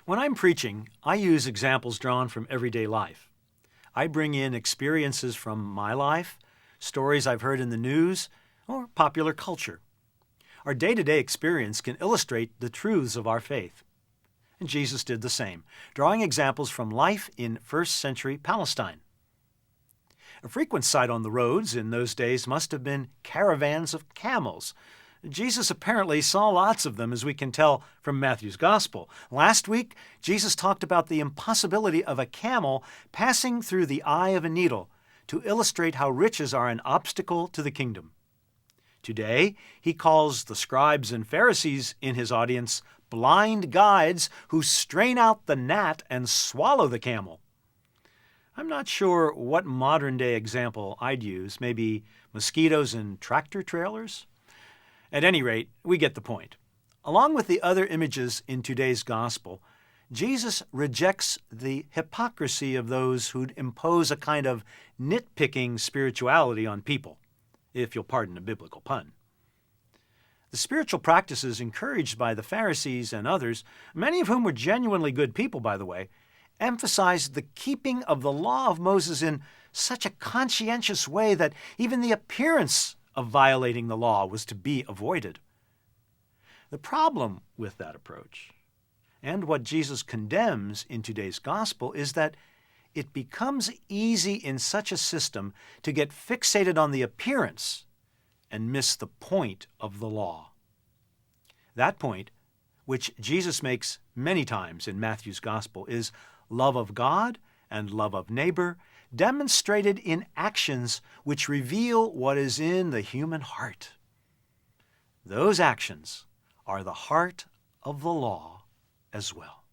When I'm preaching, I use examples drawn from everyday life. I bring in experiences from my life, stories I've heard in the news, or popular culture. Our day-to-day experience can illustrate the truths of our faith. And Jesus did the same, drawing examples from life in first-century Palestine. A frequent sight on the roads in those days must have been caravans of camels. Jesus apparently saw lots of them, as we can tell from Matthew's Gospel. Last week, Jesus talked about the impossibility of a camel passing through the eye of a needle to illustrate how riches are an obstacle to the kingdom. Today, he calls the scribes and Pharisees in his audience blind guides who strain out the gnat and swallow the camel. I'm not sure what modern-day example I'd use, maybe mosquitoes and tractor trailers? At any rate, we get the point. Along with the other images in today's gospel, Jesus rejects the hypocrisy of those who'd impose a kind of nitpicking spirituality on people, if you'll pardon a biblical pun. The spiritual practices encouraged by the Pharisees and others, many of whom were genuinely good people, by the way, emphasized the keeping of the law of Moses in such a conscientious way that even the appearance of violating the law was to be avoided. The problem with that approach, and what Jesus condemns in today's gospel, is that it becomes easy in such a system to get fixated on the appearance and miss the point of the law. That point, which Jesus makes many times in Matthew's gospel, is love of God and love of neighbor, demonstrated in actions which reveal what is in the human heart. Those actions are the heart of the law as well.